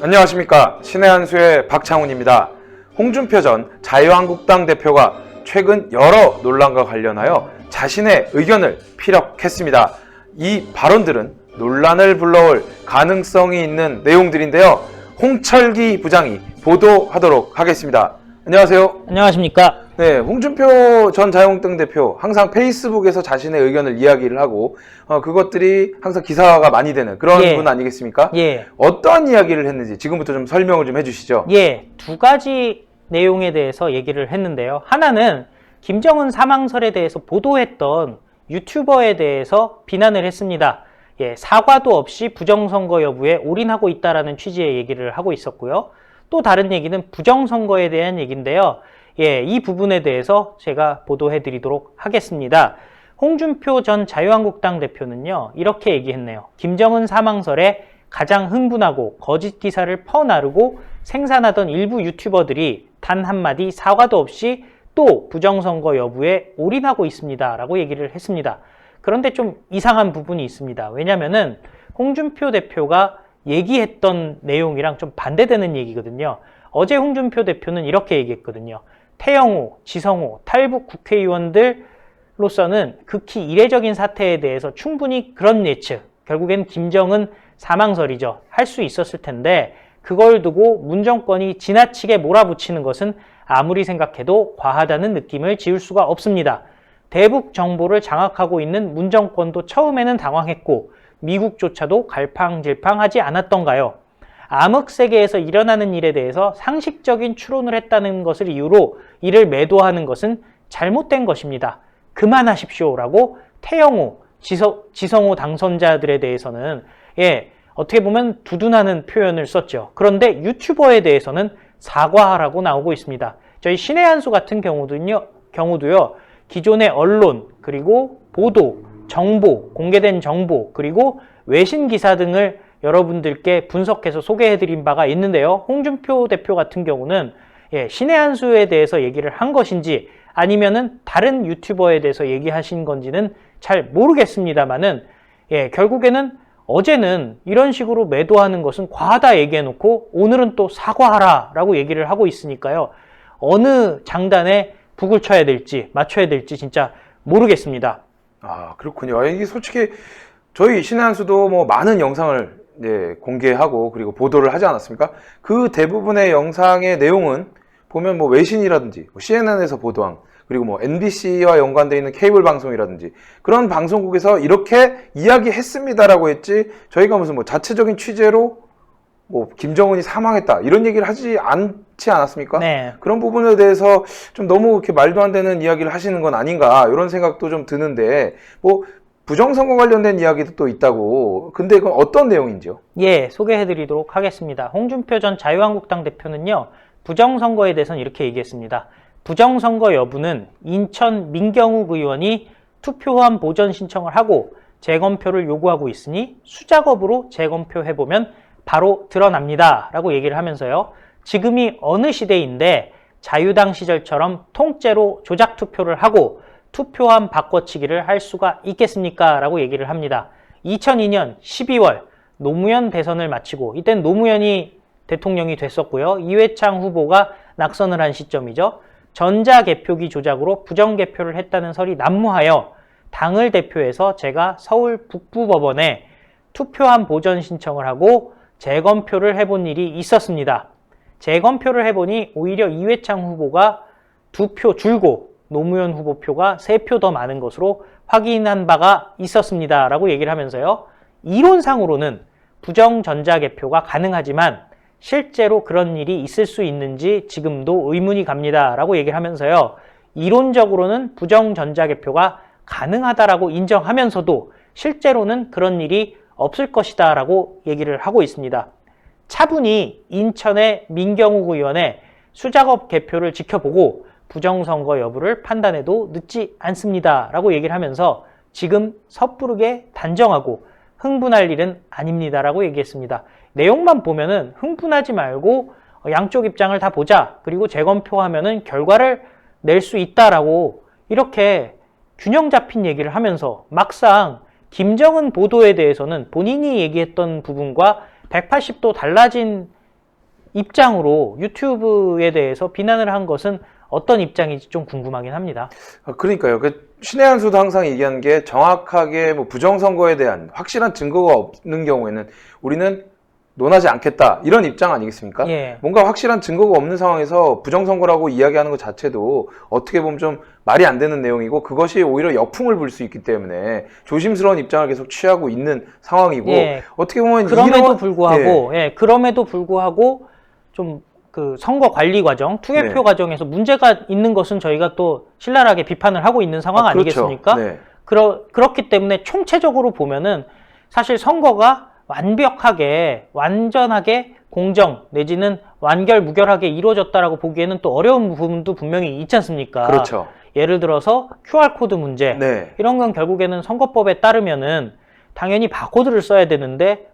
안녕하십니까. 신의 한수의 박창훈입니다. 홍준표 전 자유한국당 대표가 최근 여러 논란과 관련하여 자신의 의견을 피력했습니다. 이 발언들은 논란을 불러올 가능성이 있는 내용들인데요. 홍철기 부장이 보도하도록 하겠습니다. 안녕하세요. 안녕하십니까. 네, 홍준표 전 자유한국당 대표 항상 페이스북에서 자신의 의견을 이야기를 하고 그것들이 항상 기사화가 많이 되는 그런 분 아니겠습니까? 어떠한 이야기를 했는지 지금부터 좀 설명을 좀 해주시죠. 두 가지 내용에 대해서 얘기를 했는데요. 하나는 김정은 사망설에 대해서 보도했던 유튜버에 대해서 비난을 했습니다. 사과도 없이 부정선거 여부에 올인하고 있다라는 취지의 얘기를 하고 있었고요. 또 다른 얘기는 부정선거에 대한 얘기인데요. 이 부분에 대해서 제가 보도해 드리도록 하겠습니다. 홍준표 전 자유한국당 대표는요, 이렇게 얘기했네요. 김정은 사망설에 가장 흥분하고 거짓 기사를 퍼나르고 생산하던 일부 유튜버들이 단 한마디 사과도 없이 또 부정선거 여부에 올인하고 있습니다. 라고 얘기를 했습니다. 그런데 좀 이상한 부분이 있습니다. 왜냐면은 홍준표 대표가 얘기했던 내용이랑 좀 반대되는 얘기거든요. 어제 홍준표 대표는 이렇게 얘기했거든요. 태영호, 지성호, 탈북 국회의원들로서는 극히 이례적인 사태에 대해서 충분히 그런 예측, 결국엔 김정은 사망설이죠. 할 수 있었을 텐데 그걸 두고 문정권이 지나치게 몰아붙이는 것은 아무리 생각해도 과하다는 느낌을 지울 수가 없습니다. 대북 정보를 장악하고 있는 문정권도 처음에는 당황했고 미국조차도 갈팡질팡하지 않았던가요? 암흑세계에서 일어나는 일에 대해서 상식적인 추론을 했다는 것을 이유로 이를 매도하는 것은 잘못된 것입니다. 그만하십시오라고 태영호, 지성호 당선자들에 대해서는 어떻게 보면 두둔하는 표현을 썼죠. 그런데 유튜버에 대해서는 사과하라고 나오고 있습니다. 저희 신의 한수 같은 경우도요. 기존의 언론, 그리고 보도, 정보, 공개된 정보, 그리고 외신 기사 등을 여러분들께 분석해서 소개해드린 바가 있는데요. 홍준표 대표 같은 경우는 신의 한수에 대해서 얘기를 한 것인지 아니면은 다른 유튜버에 대해서 얘기하신 건지는 잘 모르겠습니다만은 결국에는 어제는 이런 식으로 매도하는 것은 과하다 얘기해놓고 오늘은 또 사과하라 라고 얘기를 하고 있으니까요. 어느 장단에 북을 쳐야 될지 맞춰야 될지 진짜 모르겠습니다. 아, 그렇군요. 이게 솔직히 저희 신의 한수도 뭐 많은 영상을 공개하고 그리고 보도를 하지 않았습니까? 그 대부분의 영상의 내용은 보면 뭐 외신이라든지 CNN에서 보도한 그리고 뭐 NBC와 연관되어 있는 케이블 방송이라든지 그런 방송국에서 이렇게 이야기했습니다라고 했지 저희가 무슨 뭐 자체적인 취재로 뭐 김정은이 사망했다 이런 얘기를 하지 않지 않았습니까? 네. 그런 부분에 대해서 좀 너무 이렇게 말도 안 되는 이야기를 하시는 건 아닌가 이런 생각도 좀 드는데 뭐 부정선거 관련된 이야기도 또 있다고. 근데 그건 어떤 내용인지요? 소개해드리도록 하겠습니다. 홍준표 전 자유한국당 대표는요. 부정선거에 대해서는 이렇게 얘기했습니다. 부정선거 여부는 인천 민경욱 의원이 투표함 보전 신청을 하고 재검표를 요구하고 있으니 수작업으로 재검표해보면 바로 드러납니다. 라고 얘기를 하면서요. 지금이 어느 시대인데 자유당 시절처럼 통째로 조작 투표를 하고 투표함 바꿔치기를 할 수가 있겠습니까? 라고 얘기를 합니다. 2002년 12월 노무현 대선을 마치고 이땐 노무현이 대통령이 됐었고요. 이회창 후보가 낙선을 한 시점이죠. 전자개표기 조작으로 부정개표를 했다는 설이 난무하여 당을 대표해서 제가 서울 북부법원에 투표함 보전 신청을 하고 재검표를 해본 일이 있었습니다. 재검표를 해보니 오히려 이회창 후보가 2표 줄고 노무현 후보 표가 3표 더 많은 것으로 확인한 바가 있었습니다. 라고 얘기를 하면서요. 이론상으로는 부정 전자개표가 가능하지만 실제로 그런 일이 있을 수 있는지 지금도 의문이 갑니다. 라고 얘기를 하면서요. 이론적으로는 부정 전자개표가 가능하다라고 인정하면서도 실제로는 그런 일이 없을 것이다 라고 얘기를 하고 있습니다. 차분히 인천의 민경욱 의원의 수작업 개표를 지켜보고 부정선거 여부를 판단해도 늦지 않습니다. 라고 얘기를 하면서 지금 섣부르게 단정하고 흥분할 일은 아닙니다. 라고 얘기했습니다. 내용만 보면은 흥분하지 말고 양쪽 입장을 다 보자. 그리고 재검표하면은 결과를 낼 수 있다라고 이렇게 균형 잡힌 얘기를 하면서 막상 김정은 보도에 대해서는 본인이 얘기했던 부분과 180도 달라진 입장으로 유튜브에 대해서 비난을 한 것은 어떤 입장인지 좀 궁금하긴 합니다. 그러니까요. 신의 한 수도 항상 얘기하는 게 정확하게 뭐 부정선거에 대한 확실한 증거가 없는 경우에는 우리는 논하지 않겠다 이런 입장 아니겠습니까? 예. 뭔가 확실한 증거가 없는 상황에서 부정선거라고 이야기하는 것 자체도 어떻게 보면 좀 말이 안 되는 내용이고 그것이 오히려 역풍을 불 수 있기 때문에 조심스러운 입장을 계속 취하고 있는 상황이고 예. 어떻게 보면 그럼에도 불구하고 그럼에도 불구하고 좀 그 선거 관리 과정, 투개표 네. 과정에서 문제가 있는 것은 저희가 또 신랄하게 비판을 하고 있는 상황 그렇죠. 아니겠습니까? 네. 그렇기 때문에 총체적으로 보면은 사실 선거가 완벽하게 완전하게 공정 내지는 완결무결하게 이루어졌다라고 보기에는 또 어려운 부분도 분명히 있지 않습니까? 그렇죠. 예를 들어서 QR코드 문제 네. 이런 건 결국에는 선거법에 따르면은 당연히 바코드를 써야 되는데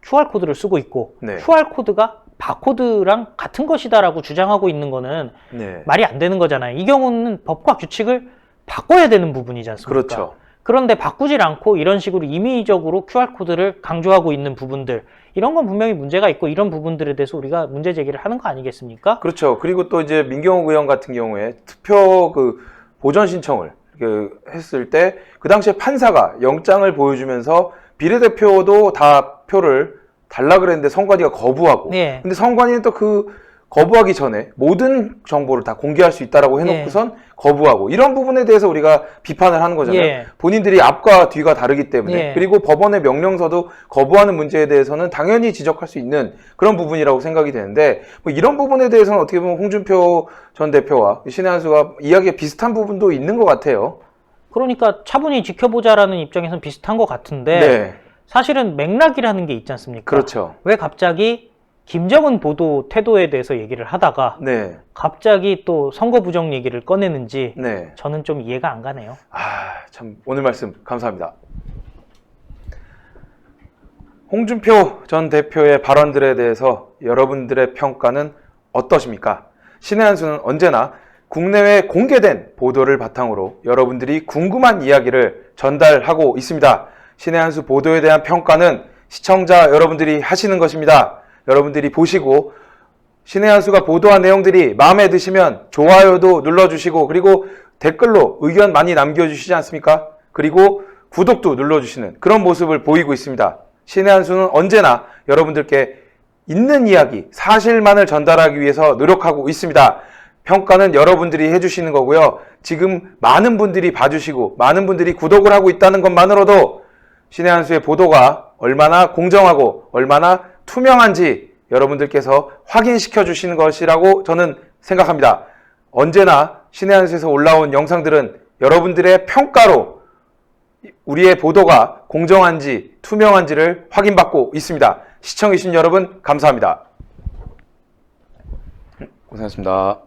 QR코드를 쓰고 있고 네. QR코드가 바코드랑 같은 것이다라고 주장하고 있는 거는 네. 말이 안 되는 거잖아요. 이 경우는 법과 규칙을 바꿔야 되는 부분이지 않습니까? 그렇죠. 그런데 바꾸질 않고 이런 식으로 임의적으로 QR코드를 강조하고 있는 부분들 이런 건 분명히 문제가 있고 이런 부분들에 대해서 우리가 문제 제기를 하는 거 아니겠습니까? 그렇죠. 그리고 또 이제 민경욱 의원 같은 경우에 투표 보전 신청을 했을 때 그 당시에 판사가 영장을 보여주면서 비례대표도 다 표를 달라 그랬는데 선관위가 거부하고 네. 근데 선관위는 또 거부하기 전에 모든 정보를 다 공개할 수 있다라고 해놓고선 거부하고 이런 부분에 대해서 우리가 비판을 하는 거잖아요. 예. 본인들이 앞과 뒤가 다르기 때문에 예. 그리고 법원의 명령서도 거부하는 문제에 대해서는 당연히 지적할 수 있는 그런 부분이라고 생각이 되는데 뭐 이런 부분에 대해서는 어떻게 보면 홍준표 전 대표와 신의 한 수가 이야기가 비슷한 부분도 있는 것 같아요. 그러니까 차분히 지켜보자라는 입장에서는 비슷한 것 같은데 네. 사실은 맥락이라는 게 있지 않습니까? 그렇죠. 왜 갑자기 김정은 보도 태도에 대해서 얘기를 하다가 네. 갑자기 또 선거 부정 얘기를 꺼내는지 네. 저는 좀 이해가 안 가네요. 참 오늘 말씀 감사합니다. 홍준표 전 대표의 발언들에 대해서 여러분들의 평가는 어떠십니까? 신의 한 수는 언제나 국내외 공개된 보도를 바탕으로 여러분들이 궁금한 이야기를 전달하고 있습니다. 신의 한 수 보도에 대한 평가는 시청자 여러분들이 하시는 것입니다. 여러분들이 보시고 신의 한 수가 보도한 내용들이 마음에 드시면 좋아요도 눌러주시고 그리고 댓글로 의견 많이 남겨주시지 않습니까? 그리고 구독도 눌러주시는 그런 모습을 보이고 있습니다. 신의 한 수는 언제나 여러분들께 있는 이야기, 사실만을 전달하기 위해서 노력하고 있습니다. 평가는 여러분들이 해주시는 거고요. 지금 많은 분들이 봐주시고 많은 분들이 구독을 하고 있다는 것만으로도 신의 한 수의 보도가 얼마나 공정하고 얼마나 투명한지 여러분들께서 확인시켜 주시는 것이라고 저는 생각합니다. 언제나 신의 한 수에서 올라온 영상들은 여러분들의 평가로 우리의 보도가 공정한지 투명한지를 확인받고 있습니다. 시청해주신 여러분 감사합니다. 고생하셨습니다.